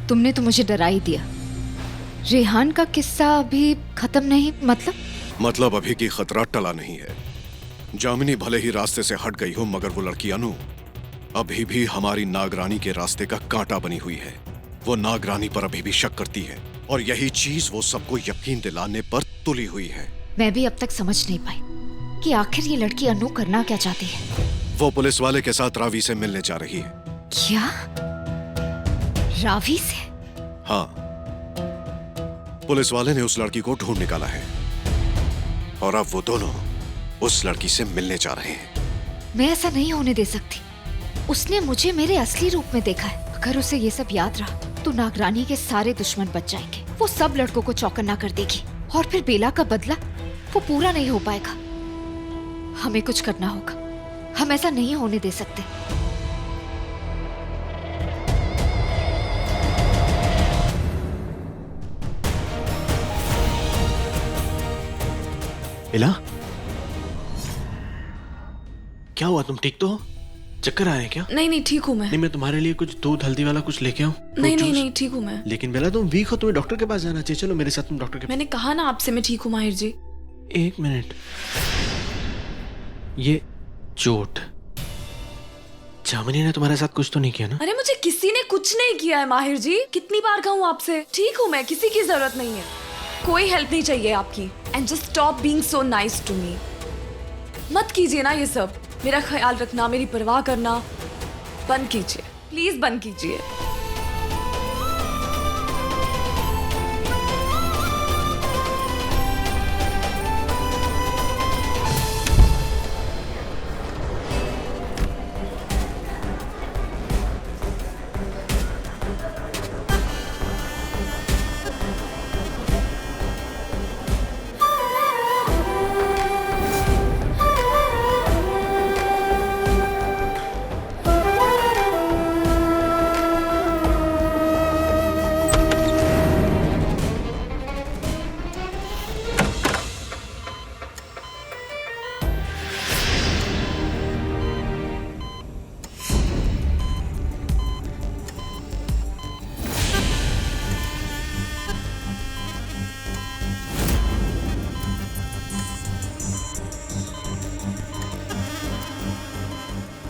तुमने तो मुझे डरा ही दिया। रेहान का किस्सा अभी खत्म नहीं, मतलब अभी की खतरा टला नहीं है। जामिनी भले ही रास्ते से हट गई हो, मगर वो लड़की अनु अभी भी हमारी नागरानी के रास्ते का कांटा बनी हुई है। वो नागरानी पर अभी भी शक करती है और यही चीज वो सबको यकीन दिलाने पर तुली हुई है। मैं भी अब तक समझ नहीं पाई कि आखिर ये लड़की अनु करना क्या चाहती है। वो पुलिस वाले के साथ रावी से मिलने जा रही है। क्या? रावी से? हाँ, पुलिस वाले ने उस लड़की को ढूंढ निकाला है और अब वो दोनों उस लड़की से मिलने जा रहे हैं। मैं ऐसा नहीं होने दे सकती। उसने मुझे मेरे असली रूप में देखा है। अगर उसे ये सब याद रहा तो नागरानी के सारे दुश्मन बच जाएंगे। वो सब लड़कों को चौकन्ना कर देगी और फिर बेला का बदला वो पूरा नहीं हो पाएगा। हमें कुछ करना होगा। हम ऐसा नहीं होने दे सकते। बेला, क्या हुआ? तुम ठीक तो हो? चक्कर आ रहे हैं क्या? नहीं ठीक हूँ मैं। नहीं, मैं तुम्हारे लिए कुछ दूध हल्दी वाला कुछ लेके आऊं? नहीं ठीक हूँ मैं। लेकिन बेला, तुम वीक हो, तुम्हें डॉक्टर के पास जाना चाहिए। चलो मेरे साथ, तुम डॉक्टर के पास। मैंने कहा ना आपसे मैं ठीक हूँ माहिर जी। एक मिनट, ये चोट जामिनी ने तुम्हारे साथ कुछ तो नहीं किया ना? अरे मुझे किसी ने कुछ नहीं किया है माहिर जी। कितनी बार कहूँ आपसे, ठीक हूँ मैं, किसी की जरूरत नहीं है। कोई हेल्प नहीं चाहिए आपकी। And just stop being so nice to me. मत कीजिए ना ये सब। मेरा ख्याल रखना, मेरी परवाह करना बंद कीजिए, प्लीज बंद कीजिए।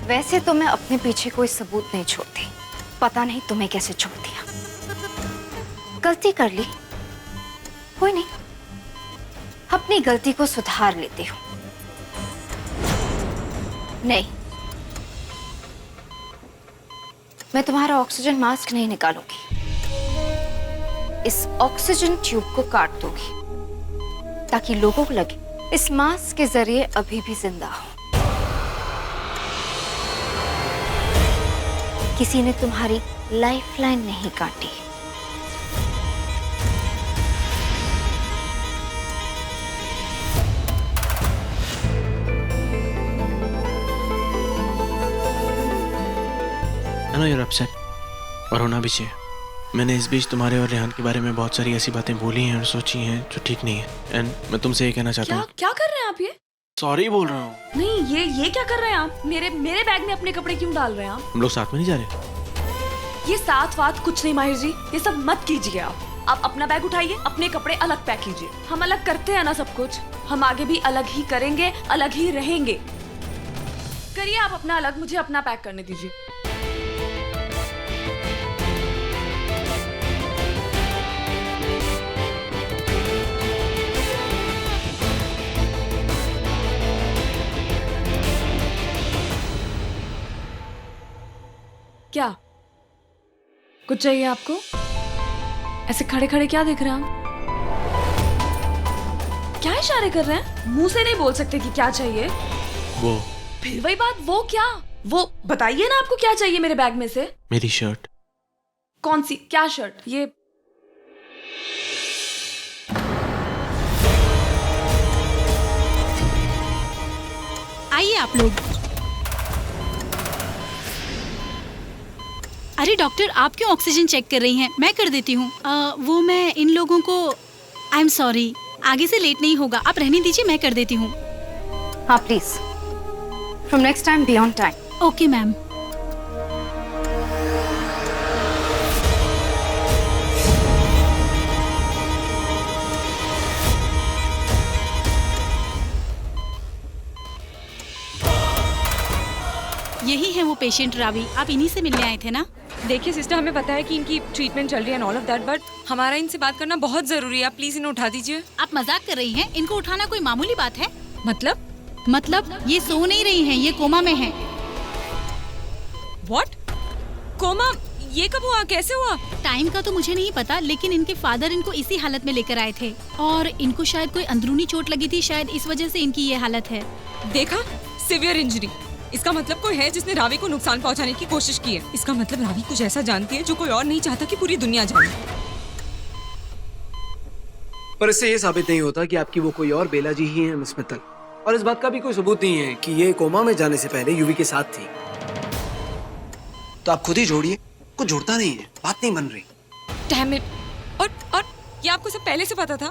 वैसे तो मैं अपने पीछे कोई सबूत नहीं छोड़ती। पता नहीं तुम्हें कैसे छोड़ दिया। गलती कर ली, कोई नहीं, अपनी गलती को सुधार लेती हूँ। नहीं, मैं तुम्हारा ऑक्सीजन मास्क नहीं निकालूंगी। इस ऑक्सीजन ट्यूब को काट दूंगी ताकि लोगों को लगे इस मास्क के जरिए अभी भी जिंदा हो। किसी ने तुम्हारी लाइफलाइन नहीं काटी। I know you're upset, और होना भी चाहिए। मैंने इस बीच तुम्हारे और रेहान के बारे में बहुत सारी ऐसी बातें बोली हैं और सोची हैं जो ठीक नहीं है। एंड मैं तुमसे ये कहना चाहता हूँ। क्या कर रहे हैं आप? ये सॉरी बोल रहा हूँ। नहीं, ये क्या कर रहे हैं आप? मेरे बैग में अपने कपड़े क्यों डाल रहे हैं आप? हम लोग साथ में नहीं जा रहे? ये साथ वात कुछ नहीं माहिर जी, ये सब मत कीजिए आप अपना बैग उठाइए, अपने कपड़े अलग पैक कीजिए। हम अलग करते हैं ना सब कुछ, हम आगे भी अलग ही करेंगे, अलग ही रहेंगे। करिए आप अपना अलग, मुझे अपना पैक करने दीजिए। क्या कुछ चाहिए आपको? ऐसे खड़े खड़े क्या देख रहे हैं आप? क्या इशारे कर रहे हैं? मुंह से नहीं बोल सकते कि क्या चाहिए? वो फिर वही बात, वो क्या? वो बताइए ना, आपको क्या चाहिए मेरे बैग में से? मेरी शर्ट। कौन सी? क्या शर्ट? ये आइए आप लोग। अरे डॉक्टर, आप क्यों ऑक्सीजन चेक कर रही हैं? मैं कर देती हूँ। वो मैं इन लोगों को, आई एम सॉरी, आगे से लेट नहीं होगा, आप रहने दीजिए, मैं कर देती हूँ। हाँ please, from next time be on time. Okay ma'am. यही है वो पेशेंट रावी, आप इन्हीं से मिलने आए थे ना? देखिए सिस्टर, हमें पता है कि इनकी ट्रीटमेंट चल रही है and all of that, but हमारा इनसे बात करना बहुत जरूरी है। आप प्लीज इन्हें उठा दीजिए। आप मजाक कर रही हैं? इनको उठाना कोई मामूली बात है? मतलब ये सो नहीं रही हैं, ये कोमा में हैं। व्हाट? कोमा? ये कब हुआ, कैसे हुआ? टाइम का तो मुझे नहीं पता, लेकिन इनके फादर इनको इसी हालत में लेकर आए थे और इनको शायद कोई अंदरूनी चोट लगी थी, शायद इस वजह से इनकी ये हालत है। देखा, सिवियर इंजरी। इसका मतलब कोई है जिसने रावी को नुकसान पहुंचाने की कोशिश की है। इसका मतलब रावी कुछ ऐसा जानती है जो कोई और नहीं चाहता कि पूरी दुनिया जाने। पर इससे ये साबित नहीं होता कि आपकी वो कोई और बेला जी ही है मिस मित्तल, और इस बात का भी कोई सबूत नहीं है कि ये कोमा में जाने से पहले यूवी के साथ थी। तो आप खुद ही जोड़िए, कुछ जुड़ता नहीं है, बात नहीं बन रही। Damn it. और ये आपको सब पहले से पता था?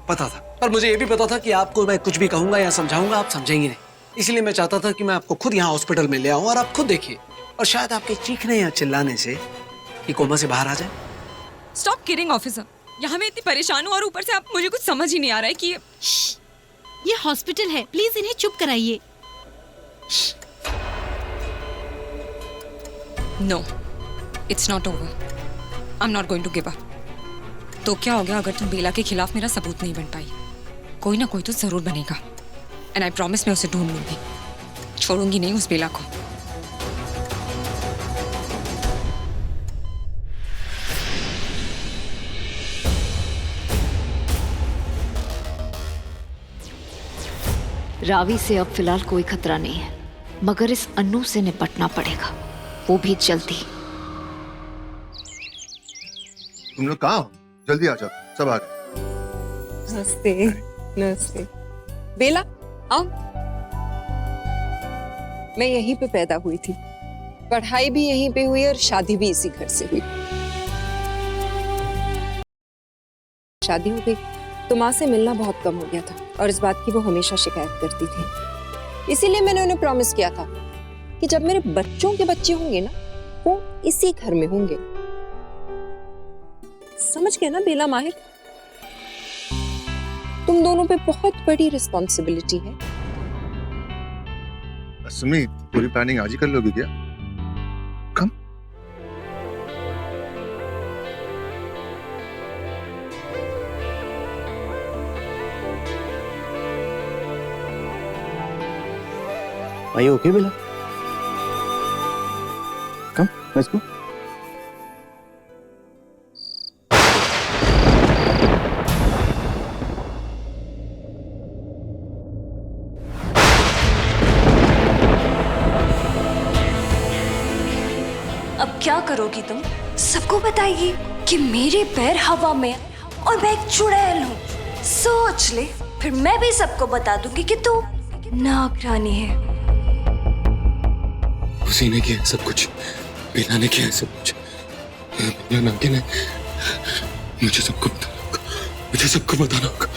पता था, पर मुझे ये भी पता था कि आपको मैं कुछ भी कहूंगा या समझाऊंगा आप समझेंगे नहीं, इसलिए मैं चाहता था कि मैं आपको खुद यहाँ हॉस्पिटल में ले आऊं और आप खुद देखिए, और शायद आपके चीखने या चिल्लाने से ये कोमा से बाहर आ जाए। Stop kidding officer. यहाँ मैं इतनी परेशान हूँ और ऊपर से आप, मुझे कुछ समझ ही नहीं आ रहा है कि ये हॉस्पिटल है, प्लीज इन्हें चुप कराइए। No, it's not over. I am not going to give up. तो क्या हो गया अगर तुम बेला के खिलाफ मेरा सबूत नहीं बन पाई? कोई ना कोई तो जरूर बनेगा, एंड आई प्रॉमिस मैं उसे ढूंढ लूंगी। छोड़ूंगी नहीं उस बेला को। रावी से अब फिलहाल कोई खतरा नहीं है, मगर इस अन्नू से निपटना पड़ेगा, वो भी जल्दी। तुम लोग कहाँ हो? जल्दी आ जाओ, सब आ गए। नमस्ते। नमस्ते बेला, आओ। मैं यहीं पे पैदा हुई थी, पढ़ाई भी यहीं पे हुई और शादी भी इसी घर से हुई। शादी हो गई तो माँ से मिलना बहुत कम हो गया था और इस बात की वो हमेशा शिकायत करती थी। इसीलिए मैंने उन्हें प्रॉमिस किया था कि जब मेरे बच्चों के बच्चे होंगे ना, वो इसी घर में होंगे। समझ गए ना बेला माहिर? तुम दोनों पे बहुत बड़ी रिस्पॉन्सिबिलिटी है। सुमी, पूरी प्लानिंग आज ही कर लोगे क्या? कम। Are you okay, Bella? Come, let's go. अब क्या करोगी तुम? सबको बताएगी कि मेरे पैर हवा में और मैं एक चुड़ैल हूँ। सोच ले, फिर मैं भी सबको बता दूंगी कि तू नागरानी है। उसी ने किया सब कुछ, बेला ने किया सब कुछ। बेला नागिन है। मुझे सबको बताना होगा, मुझे सबको बताना होगा।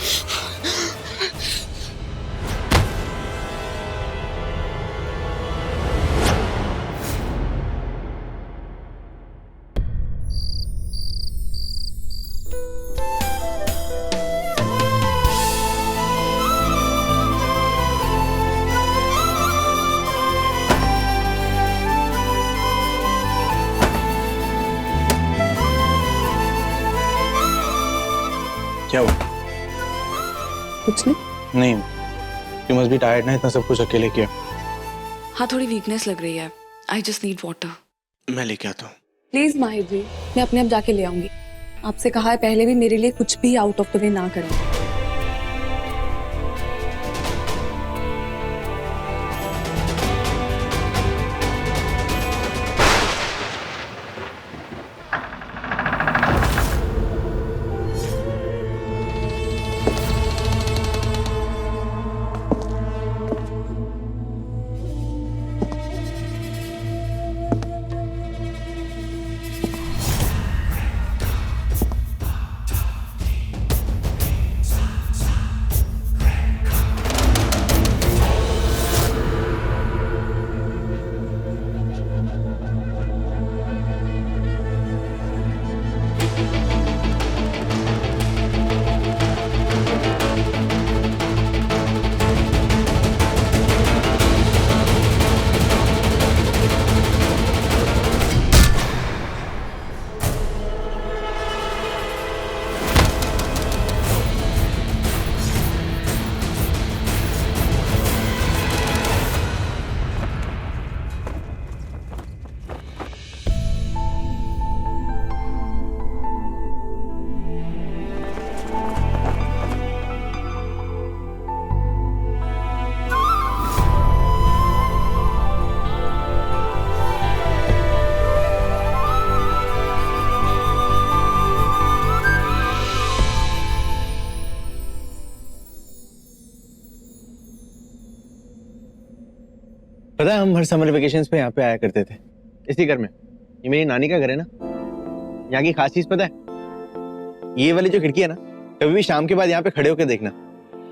क्या हुआ? कुछ नहीं। नहीं, यू मस्ट बी टायर्ड ना, इतना सब कुछ अकेले किया। हाँ, थोड़ी वीकनेस लग रही है। I just need water. मैं लेके आता हूँ। प्लीज माहिर जी, मैं अपने आप जाके ले आऊंगी। आपसे कहा है पहले भी मेरे लिए कुछ भी आउट ऑफ द वे ना करें। पता है हम हर समर वेकेशंस पे यहाँ पे आया करते थे, इसी घर में। ये मेरी नानी का घर है ना। यहाँ की खास चीज पता है, ये वाली जो खिड़की है ना, कभी भी शाम के बाद यहाँ पे खड़े होके देखना,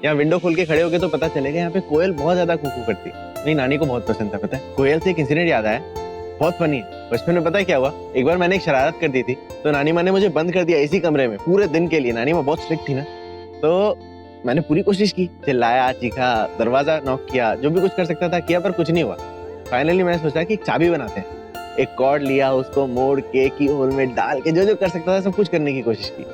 यहाँ विंडो खोल के खड़े होके तो पता चलेगा यहाँ पे कोयल बहुत ज्यादा कूकू करती है। मेरी नानी को बहुत पसंद था। पता है कोयल से एक इंसिडेंट याद आया, बहुत फनी है। बचपन में पता है क्या हुआ, एक बार मैंने एक शरारत कर दी थी, तो नानी माँ ने मुझे बंद कर दिया इसी कमरे में पूरे दिन के लिए। नानी माँ बहुत स्ट्रिक्ट थी ना, तो मैंने पूरी कोशिश की, चिल्लाया, चीखा, दरवाजा नॉक किया, जो भी कुछ कर सकता था किया, पर कुछ नहीं हुआ। फाइनली मैंने सोचा कि एक चाबी बनाते हैं। एक कॉर्ड लिया, उसको मोड़ के की होल में डाल के जो जो कर सकता था सब कुछ करने की कोशिश की,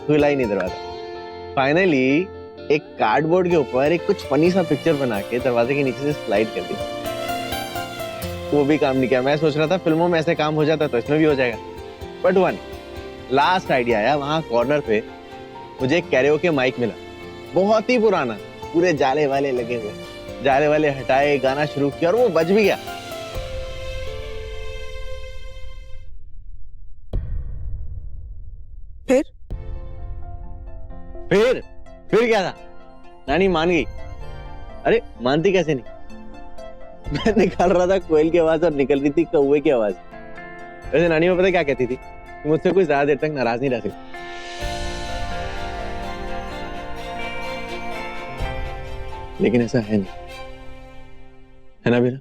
खुला ही नहीं दरवाजा। फाइनली एक कार्डबोर्ड के ऊपर एक कुछ फनी सा पिक्चर बना के दरवाजे के नीचे से स्लाइड कर दी। वो भी काम नहीं किया। मैं सोच रहा था फिल्मों में ऐसे काम हो जाता तो इसमें भी हो जाएगा, बट हुआ नहीं। लास्ट आइडिया आया, वहां कॉर्नर पे मुझे एक कैरियोके माइक मिला, बहुत ही पुराना, पूरे जाले वाले लगे हुए। जाले वाले हटाए, गाना शुरू किया और वो बज भी गया। फिर क्या था, नानी मान गई। अरे मानती कैसे नहीं, मैं निकाल रहा था कोयल की आवाज और निकल रही थी कौवे की आवाज। वैसे नानी में पता क्या कहती थी, मुझसे कोई ज्यादा देर तक नाराज नहीं रह सकती। लेकिन ऐसा है नहीं, है ना बेटा?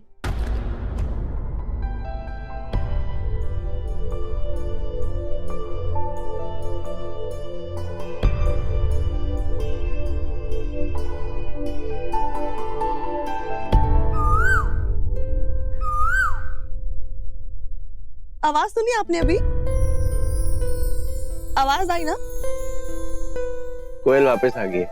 आवाज सुनी आपने अभी? आवाज आई ना? कोयल वापस आ गई।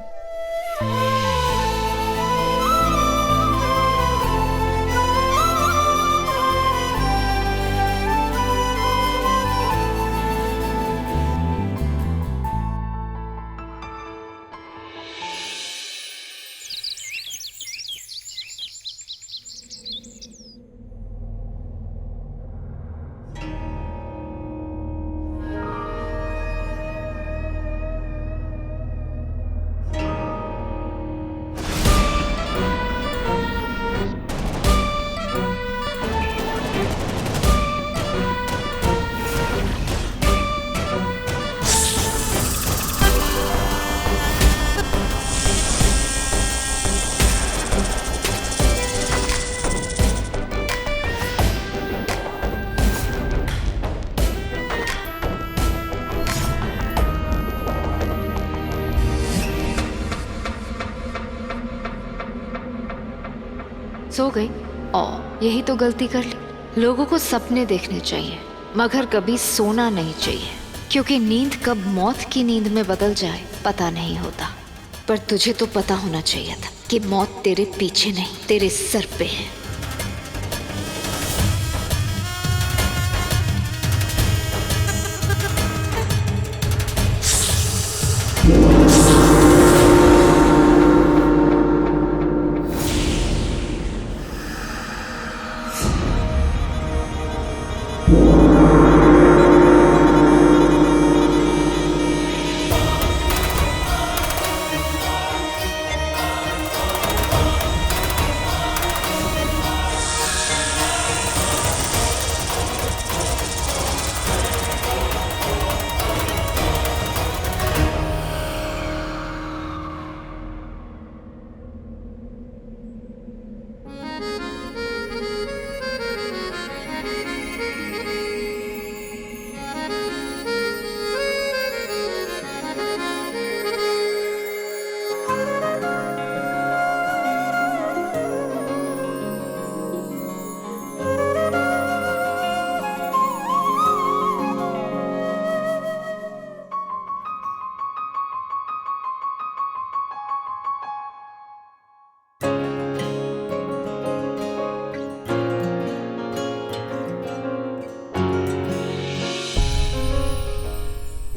सो गई और यही तो गलती कर ली। लोगों को सपने देखने चाहिए मगर कभी सोना नहीं चाहिए, क्योंकि नींद कब मौत की नींद में बदल जाए पता नहीं होता। पर तुझे तो पता होना चाहिए था कि मौत तेरे पीछे नहीं तेरे सर पे है।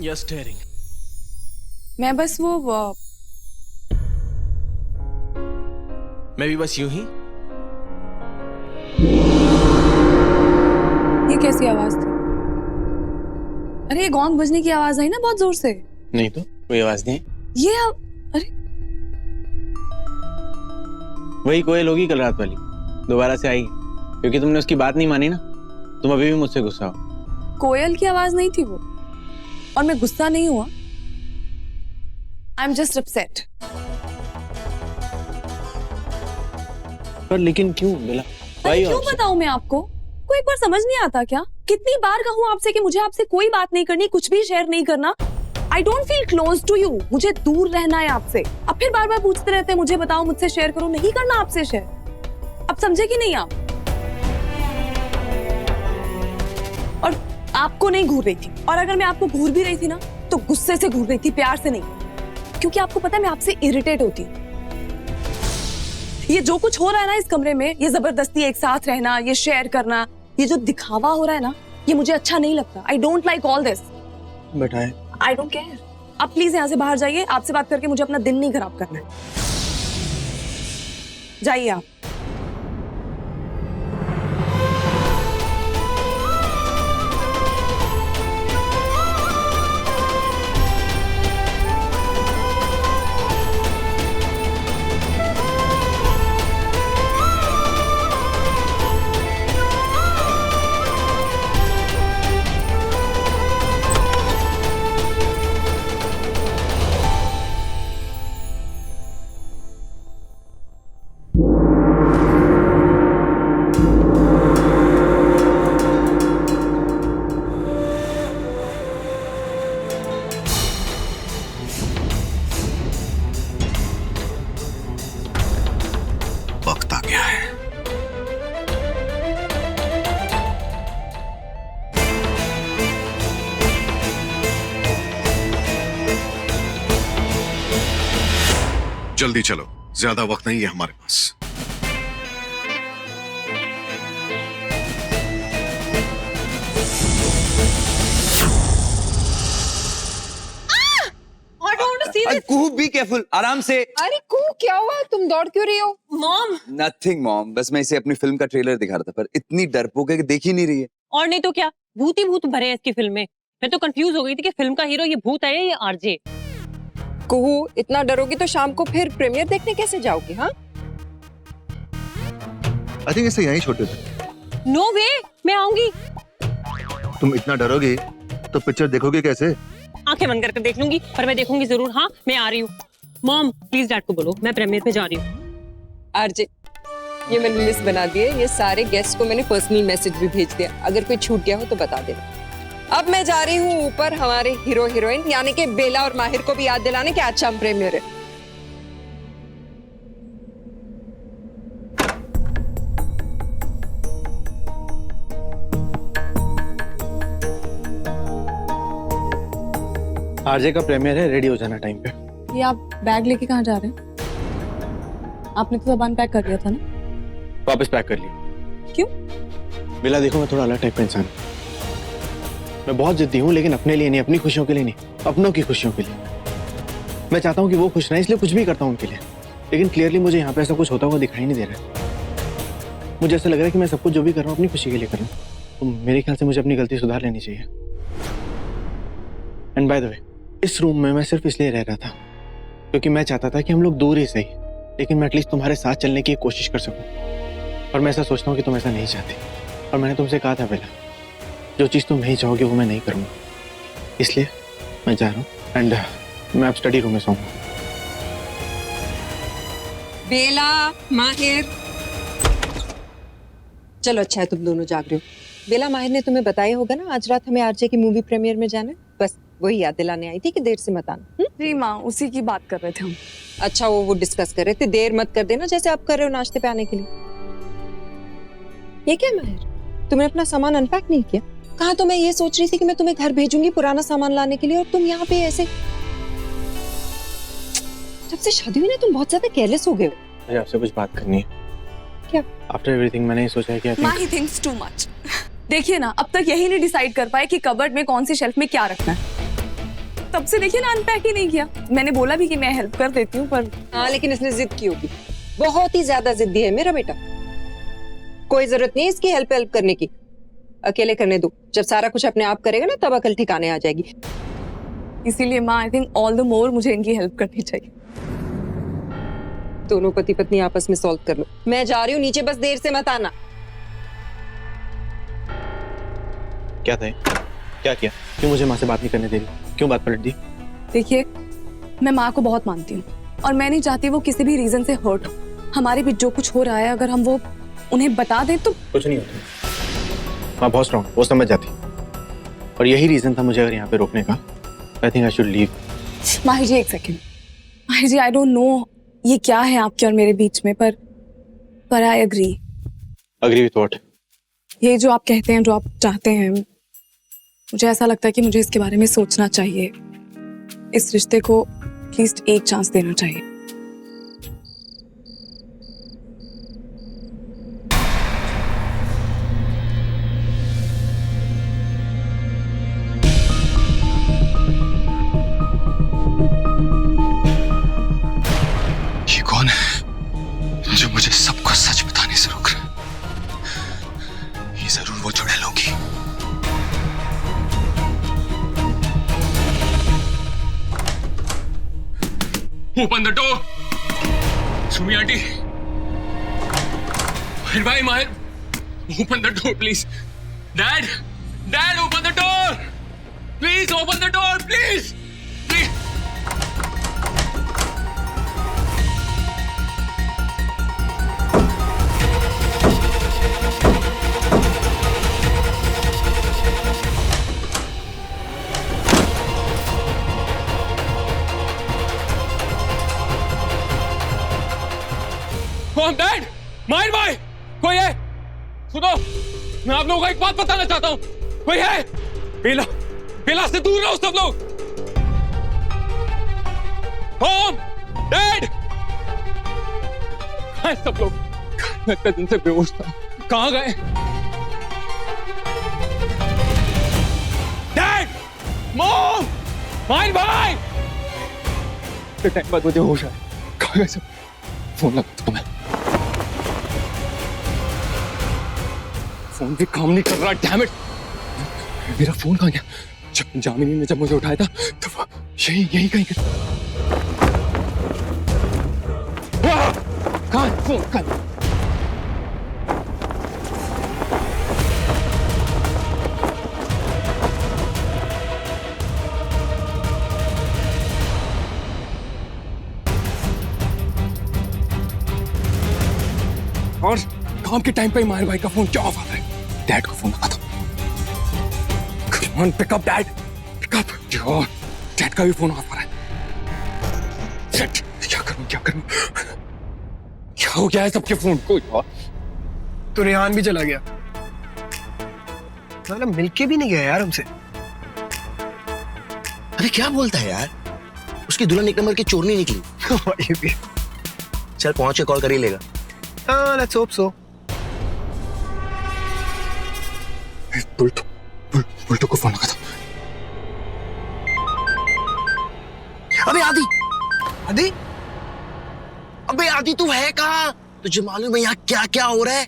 You're staring. मैं बस वो मैं भी बस यूं ही। ये कैसी आवाज थी? अरे ये गोंग बजने की आवाज आई ना बहुत जोर से। नहीं तो कोई आवाज नहीं है। अरे वही कोयल होगी कल रात वाली। दोबारा से आएगी, क्योंकि तुमने उसकी बात नहीं मानी ना। तुम अभी भी मुझसे गुस्सा हो। कोयल की आवाज नहीं थी वो, और मैं गुस्सा नहीं हुआ। I am just upset. पर लेकिन क्यों बेला? अरे क्यों बताऊं मैं आपको? कोई एक बार समझ नहीं आता क्या? कितनी बार कहूं आपसे कि मुझे आपसे कोई बात नहीं करनी, कुछ भी शेयर नहीं करना। I don't feel close to you, मुझे दूर रहना है आपसे। अब फिर बार बार पूछते रहते हैं मुझे बताओ, मुझसे शेयर करो। नहीं करना आपसे शेयर। अब समझे कि नहीं आप? और आपको नहीं घूर रही थी, और अगर मैं आपको घूर भी रही थी ना तो गुस्से से घूर रही थी, प्यार से नहीं। क्योंकि आपको पता है मैं आपसे इरिटेट होती हूँ। ये जो कुछ हो रहा है ना इस कमरे में, ये जबरदस्ती एक साथ रहना, ये शेयर करना, ये जो दिखावा हो रहा है ना, ये मुझे अच्छा नहीं लगता। I don't like all this. But I don't care. आप प्लीज यहाँ से बाहर जाइए। आपसे बात करके मुझे अपना दिन नहीं खराब करना है। जाइए आप। वक्त आ गया है। जल्दी चलो, ज्यादा वक्त नहीं है हमारे पास। कुहू बी केयरफुल, आराम से। अरे कुहू क्या हुआ? तुम दौड़ क्यों रही हो? मॉम। नथिंग मॉम, बस मैं इसे अपनी फिल्म का ट्रेलर दिखा रहा था, पर इतनी डरपोक है कि देख ही नहीं रही है। और नहीं तो क्या, भूत ही भूत भरे हैं इसकी फिल्म में। मैं तो कंफ्यूज हो गई थी कि फिल्म का हीरो ये भूत है या ये आरजे। कुहू इतना डरोगी तो शाम को फिर प्रीमियर देखने कैसे जाओगी? हाँ आई थिंक इसे यहीं छोड़ देते। नो वे, मैं आऊंगी। तुम इतना डरोगे तो पिक्चर देखोगे कैसे? आंखें बंद करके देख लूंगी, पर मैं देखूंगी जरूर। हाँ मैं आ रही हूँ। मॉम प्लीज डैड को बोलो मैं प्रीमियर पे जा रही हूँ। आरजे, ये मैंने लिस्ट बना दी है। ये सारे गेस्ट को मैंने पर्सनल मैसेज भी भेज दिया। अगर कोई छूट गया हो तो बता देना। अब मैं जा रही हूँ ऊपर हमारे हीरो हीरोइन यानी कि बेला और माहिर को भी याद दिलाने कि आज शाम प्रीमियर है। आरजे का प्रीमियर है, रेडी हो जाना टाइम पे। ये आप बैग लेके कहाँ जा रहे हैं? आपने तो सामान पैक कर दिया था ना? वापस पैक कर लिया। क्यों? बेला देखो, मैं थोड़ा अलग टाइप का इंसान। मैं बहुत जिद्दी हूँ, लेकिन अपने लिए नहीं, अपनी खुशियों के लिए नहीं, अपनों की खुशियों के लिए। मैं चाहता हूँ कि वो खुश रहें, इसलिए कुछ भी करता हूँ उनके लिए। लेकिन क्लियरली मुझे यहाँ पे ऐसा कुछ होता हुआ दिखाई नहीं दे रहा है। मुझे ऐसा लग रहा है कि मैं सब कुछ जो भी कर रहा हूँ अपनी खुशी के लिए कर रहा हूँ। तो मेरे ख्याल से मुझे अपनी गलती सुधार लेनी चाहिए। एंड बाय द वे, इस रूम में मैं सिर्फ इसलिए रह रहा था क्योंकि मैं चाहता था कि हम लोग दूर ही सही, लेकिन मैं एटलीस्ट तुम्हारे साथ चलने की कोशिश कर सकूं। और मैं ऐसा सोचता हूँ कि तुम ऐसा नहीं चाहती। और मैंने तुमसे कहा था बेला, जो चीज़ तुम नहीं चाहोगे वो मैं नहीं करूँगा। इसलिए मैं जा रहा हूँ एंड मैं अब स्टडी रूम में सोऊंगा। बेला, माहिर, चलो अच्छा है तुम दोनों जाग रहे हो। बेला, माहिर ने तुम्हें बताया होगा ना आज रात हमें आरजे की मूवी प्रीमियर में जाना है। बस वही याद दिलाने आई थी कि देर से मत आना। जी माँ, उसी की बात कर रहे थे हम। अच्छा, वो डिस्कस कर रहे थे। देर मत कर देना जैसे आप कर रहे हो नाश्ते पे आने के लिए। ये क्या माहिर, तुमने अपना सामान अनपैक नहीं किया? कहा तो मैं ये सोच रही थी कि मैं तुम्हें घर भेजूंगी पुराना सामान लाने के लिए, और तुम यहाँ पे ऐसे। जब से शादी हुई ना तुम बहुत ज्यादा केयरलेस हो गए हो। मुझे आपसे कुछ बात करनी है। क्या? आफ्टर एवरीथिंग मैंने ये सोचा है कि माँ ही थिंक्स टू मच। देखिए ना, अब तक यही नहीं डिसाइड कर पाए कि कबर्ड में कौन सी शेल्फ में क्या रखना है। तब से देखिए ना, अनपैक ही नहीं किया। मैंने बोला भी कि मैं हेल्प कर देती हूँ, पर हाँ, लेकिन इसने जिद की होगी। बहुत ही ज्यादा जिद्दी है मेरा बेटा। कोई जरूरत नहीं इसकी हेल्प करने की, अकेले करने दो। जब सारा कुछ अपने आप करेगा ना तब अकल ठिकाने आ जाएगी। इसीलिए माँ, I think all the more मुझे इनकी हेल्प करनी चाहिए। दोनों पति पत्नी आपस में सॉल्व कर लो। मैं जा रही हूँ नीचे, बस देर से मत आना। क्या था ये? क्या किया? क्यों मुझे माँ से बात नहीं करने दे रही? क्यों बात पलट दी? देखिए, मैं माँ को बहुत मानती हूँ और मैं नहीं चाहती वो किसी भी रीजन से हर्ट हो। हमारे बीच जो कुछ हो रहा है, अगर हम वो उन्हें बता दें तो कुछ नहीं होता। माँ बहुत स्ट्रॉन्ग, वो समझ जाती। और यही रीजन था मुझे अगर यहाँ पे रोकने का। I think I should leave. माहिर जी, एक सेकेंड। माहिर जी, आई डोंट नो ये क्या है आपके और मेरे बीच में, पर I agree. Agree with what? ये जो आप कहते हैं, जो आप चाहते हैं, मुझे ऐसा लगता है कि मुझे इसके बारे में सोचना चाहिए। इस रिश्ते को एटलीस्ट एक चांस देना चाहिए। ये कौन है जो मुझे सबको सच बताने से रोक रहा है? ये जरूर वो चुड़ैल होगी। Open the door. Sumi auntie. Mahir bhai, Mahir. Open the door, please. Dad, open the door. Please open the door, please. Please. Mom, Dad, माहिर भाई, कोई है? सुनो, मैं आप लोगों को एक बात बताना चाहता हूँ। कोई है? बेला से दूर रहो सब लोग। Mom, Dad, कहाँ हैं सब लोग? मैं इतने दिन से बेहोश था, कहाँ गए? Dad, Mom, माहिर भाई। इतने टाइम बाद मुझे होश आया, कहाँ गए सब? फोन लगा तुम्हें। फोन भी काम नहीं कर रहा, डैम इट। मेरा फोन कहाँ गया? जब जामिनी ने मुझे उठाया था तो वो यही कहीं कहाँ है फोन? कहाँ? और काम के टाइम पे माहिर भाई का फोन क्या ऑफ आ रहा है? डैड को फोन लगा था। Come on, pick up, Dad. Pick up. यार, डैड का भी फोन ऑफ आ रहा है। Shit, क्या करूं? क्या हो गया है सबके फोन को यार? तो रेहान भी चला गया। मतलब मिलके भी नहीं गया यार हमसे। अरे क्या बोलता है यार? उसकी दुल्हन एक नंबर की चोरनी निकली। ये भी। चल पहुंच के कॉल कर ही लेगा। Let's hope so. बुल्टो को फोन लगा था। अबे आदि, अबे आदि तू है कहाँ? तुझे मालूम है यहाँ क्या क्या हो रहा है?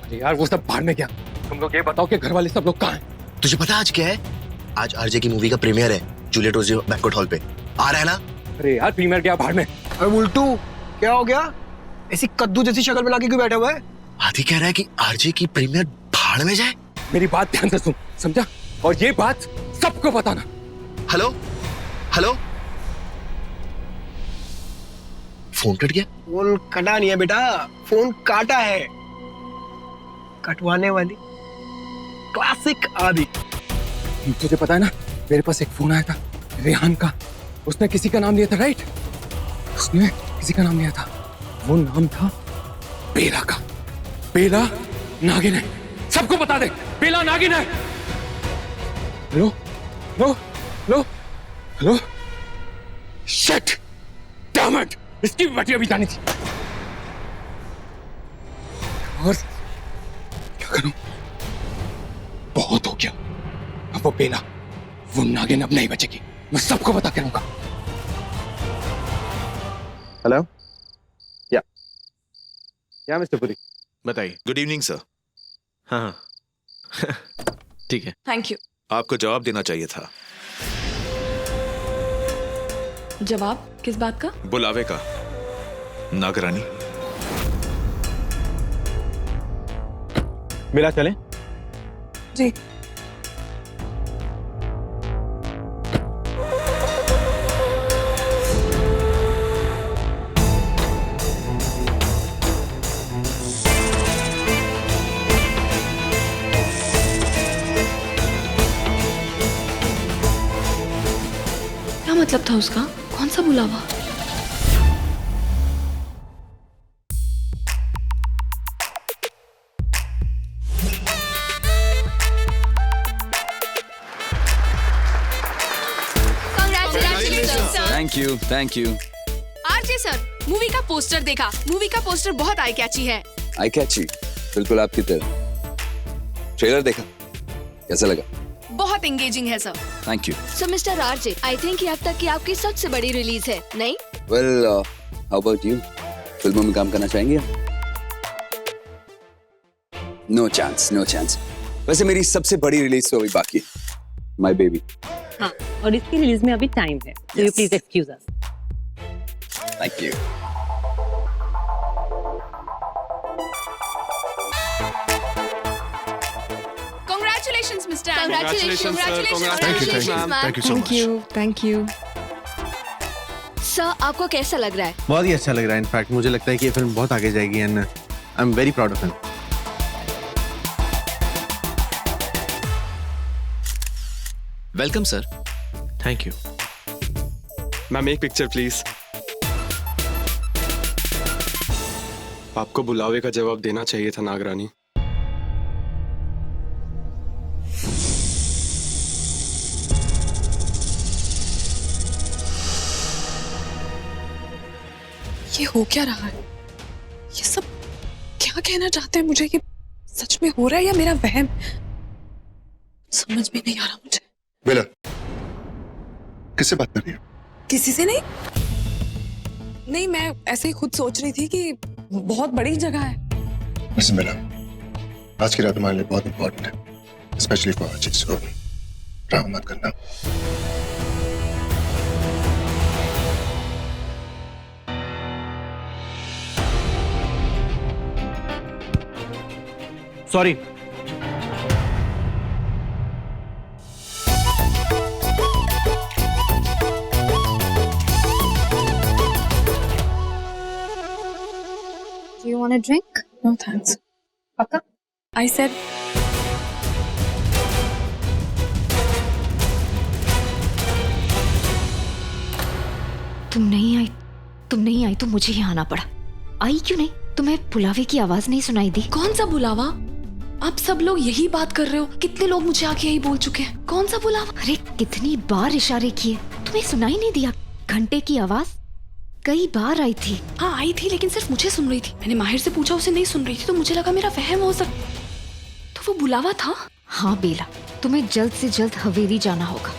अरे यार वो सब बाहर में क्या? तुम लोग ये बताओ कि घर वाले सब लोग कहाँ हैं? तुझे पता आज क्या है? आज आरजे की मूवी का प्रीमियर है, जूलियट रोजी बैंक्वेट हॉल पे। आ रहा है ना? अरे यार प्रीमियर क्या बाहर में? अरे बुल्टू, क्या हो गया? ऐसी कद्दू जैसी शक्ल बना के क्यों बैठा हुआ है? आदि कह रहा है कि आरजे की प्रीमियर भाड़ में जाए। मेरी बात ध्यान से सुन, समझा? और ये बात सबको बताना। हेलो, फोन कट गया? फोन कटा नहीं है बेटा, फोन काटा है। कटवाने वाली क्लासिक आदि। तुझे पता है ना, मेरे पास एक फोन आया था रेहान का। उसने किसी का नाम लिया था, राइट? उसने किसी का नाम लिया था, वो नाम था बेला का। बेला नागिन है, सबको बता दे, बेला नागिन है। हेलो, शिट, डैम इट, इसकी भी बेटी अभी जानी थी। और क्या करूं? बहुत हो गया। अब वो बेला, वो नागिन अब नहीं बचेगी। मैं सबको बता के रहूंगा। हेलो, या मिस्टर पुरी, बताइए। Good evening sir. हाँ ठीक है। Thank you. आपको जवाब देना चाहिए था। जवाब किस बात का? बुलावे का। नागरानी, बेला चले? जी। क्या मतलब था उसका? कौन सा बुलावा? Thank you. RJ sir, movie का पोस्टर देखा। मूवी का पोस्टर बहुत आई कैची है। आई कैची? बिल्कुल आपकी तरह। ट्रेलर देखा, कैसा लगा? बहुत एंगेजिंग है sir. Thank you. So mister RJ, I think ये अब तक की आपकी सबसे बड़ी रिलीज है, नहीं? Well, how about you? फिल्मों में काम करना चाहेंगे? No chance, no chance. वैसे मेरी सबसे बड़ी रिलीज तो अभी बाकी है, माय बेबी। हाँ, और इसकी रिलीज में अभी टाइम है, so you please excuse us. Thank you. Congratulations, Mr. Anand. Congratulations, sir. Congratulations, ma'am. Thank you so much. Thank you. Sir, आपको कैसा लग रहा है? बहुत ही अच्छा लग रहा है। इनफैक्ट मुझे लगता है कि ये फिल्म बहुत आगे जाएगी and I am very proud of him. Welcome sir. Thank you. Ma'am एक पिक्चर प्लीज। आपको बुलावे का जवाब देना चाहिए था नागरानी। ये हो क्या रहा है? ये सब क्या कहना चाहते हैं मुझे? ये सच में हो रहा है या मेरा वहम? समझ में नहीं आ रहा मुझे। बेला, किससे बात कर रही हो? किसी से नहीं। नहीं, मैं ऐसे ही खुद सोच रही थी कि बहुत बड़ी जगह है। लिसन बेला, आज की रात हमारे लिए बहुत इंपॉर्टेंट है, specially for Ajit. So drama मत करना। Sorry. Do you want a drink? No thanks. पक्का? I said तुम नहीं आई तो मुझे यहाँ आना पड़ा। आई क्यों नहीं? तुम्हें बुलावे की आवाज नहीं सुनाई दी? कौन सा बुलावा? आप सब लोग यही बात कर रहे हो। कितने लोग मुझे आके यही बोल चुके हैं। कौन सा बुलावा? अरे कितनी बार इशारे किए, तुम्हें सुनाई नहीं दिया? घंटे की आवाज कई बार आई थी। हाँ आई थी, लेकिन सिर्फ मुझे सुन रही थी। मैंने माहिर से पूछा, उसे नहीं सुन रही थी, तो मुझे लगा मेरा वहम हो सकता। तो वो बुलावा था? हाँ बेला, तुम्हें जल्द से जल्द हवेली जाना होगा।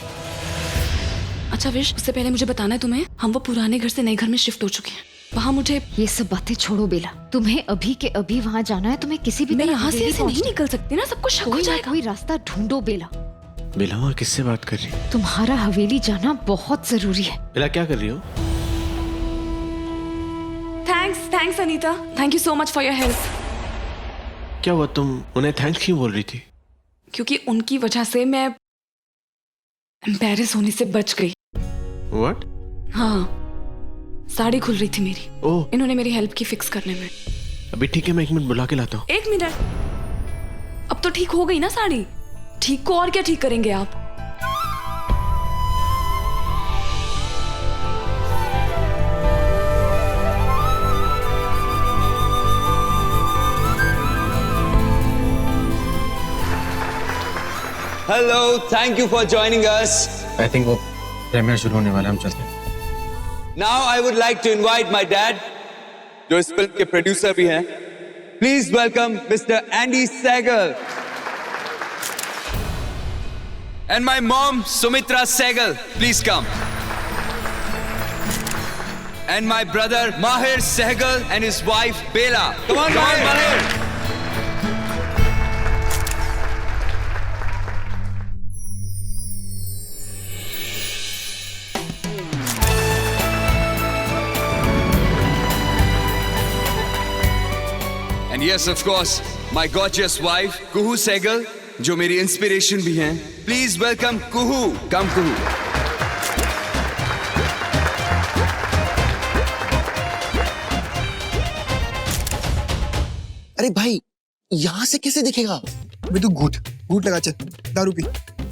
अच्छा विश, उससे पहले मुझे बताना है तुम्हें, हम वो पुराने घर से नए घर में शिफ्ट हो चुके हैं। वहाँ मुझे ये सब बातें छोड़ो बेला, तुम्हें अभी के अभी वहाँ जाना है। तुम्हें किसी भी मैं तरह यहाँ से हवेली ऐसे नहीं पहुंचना- निकल सकती ना, सबको शक हो कोई ना जाएगा। कोई रास्ता ढूंढो बेला। बेला वहाँ किससे बात कर रही है? तुम्हारा हवेली जाना बहुत जरूरी है। बेला क्या कर रही हो? Thanks Anita, thank you so much for your help. क्या हुआ, तुम उन्हें थैंक्स क्यों बोल रही थी? क्योंकि उनकी वजह से मैं एम्बैरेस होने से बच गई। What? हाँ, साड़ी खुल रही थी मेरी। ओह, इन्होंने मेरी हेल्प की फिक्स करने में। अभी ठीक है, मैं 1 मिनट बुला के लाता हूँ। 1 मिनट? अब तो ठीक हो गई ना साड़ी। ठीक को और क्या ठीक करेंगे आप? Hello, thank you for joining us. I think वो प्रीमियर शुरू होने वाला है, हम चलते हैं। Now I would like to invite my dad, जो इस फिल्म के प्रोड्यूसर भी हैं। Please welcome mister Andy Sehgal and my mom Sumitra Sehgal, please come. And my brother Mahir Sehgal and his wife Bela. Come on Mahir. And yes, of course, my gorgeous wife, Kuhu Sehgal, जो मेरी inspiration भी हैं. Please welcome Kuhu. Come, Kuhu. अरे भाई, यहाँ से कैसे दिखेगा? अबे तू घूट लगा, चल दारू पी.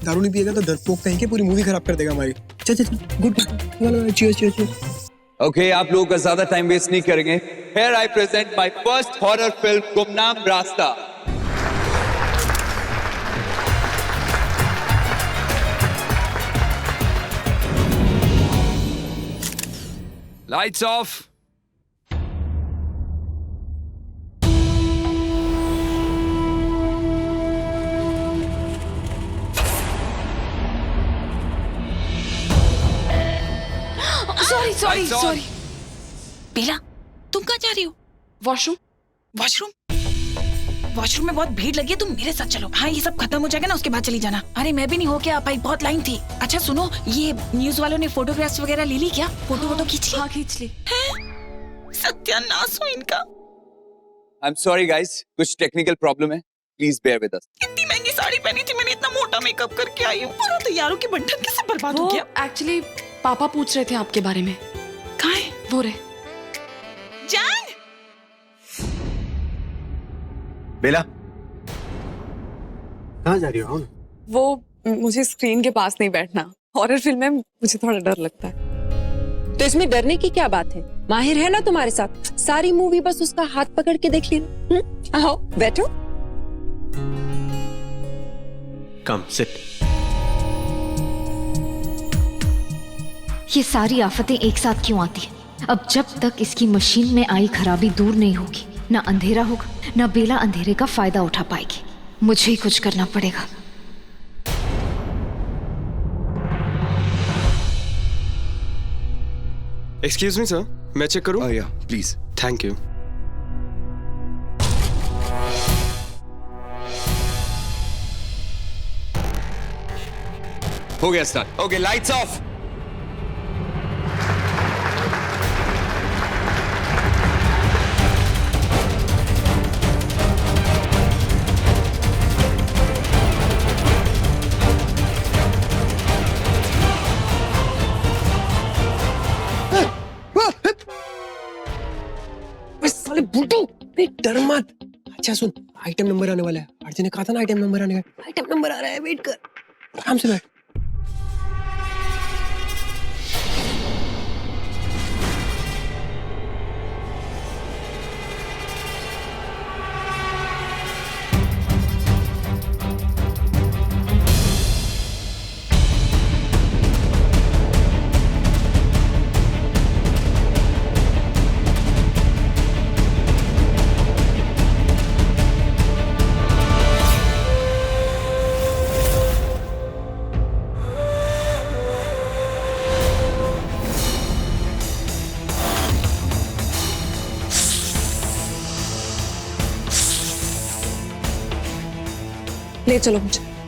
दारू नहीं पिएगा तो डरपोक कहीं के पूरी मूवी खराब कर देगा हमारी. चल चल गुड. चीयर्स. Okay, आप लोगों का ज्यादा टाइम वेस्ट नहीं करेंगे. Here I present my first horror film, गुमनाम रास्ता. Lights off. सॉरी. बेला, तुम कहाँ जा रही हो? वॉशरूम. वॉशरूम में बहुत भीड़ लगी है, तुम मेरे साथ चलो. हाँ, ये सब खत्म हो जाएगा ना, उसके बाद चली जाना. अरे मैं भी नहीं हो क्या भाई, बहुत लाइन थी. अच्छा सुनो, ये न्यूज वालों ने फोटोग्राफ्स वगैरह ले ली क्या? फोटो खींच ली? हाँ, खींच ली. सत्यानाश हो इनका. I'm sorry guys, कुछ टेक्निकल प्रॉब्लम है. Please bear with us. इतनी महंगी साड़ी पहनी थी मैंने, इतना मोटा मेकअप करके आई हूँ, पूरा तैयारों की बंधन कैसे बर्बाद हो वो गया? एक्चुअली पापा पूछ रहे थे आपके बारे में. कहाँ है? वो रहे. जान. बेला, कहाँ जा रही हो? वो मुझे स्क्रीन के पास नहीं बैठना. हॉरर फिल्म में मुझे थोड़ा डर लगता है. तो इसमें डरने की क्या बात है? माहिर है ना तुम्हारे साथ, सारी मूवी बस उसका हाथ पकड़ के देख लेना. आओ बैठो. Come sit. ये सारी आफतें एक साथ क्यों आती हैं? अब जब तक इसकी मशीन में आई खराबी दूर नहीं होगी, ना अंधेरा होगा, ना बेला अंधेरे का फायदा उठा पाएगी. मुझे ही कुछ करना पड़ेगा. एक्सक्यूज मी सर, मैं चेक करूं? Oh yeah, please. Thank you. हो गया स्टार्ट. Okay, lights off. साले बुड्ढू, डर मत. अच्छा सुन, आइटम नंबर आने वाला है. अर्जुन ने कहा था ना आइटम नंबर आने का. आइटम नंबर आ रहा है, वेट कर. आराम से बैठ. ले चलो मुझे.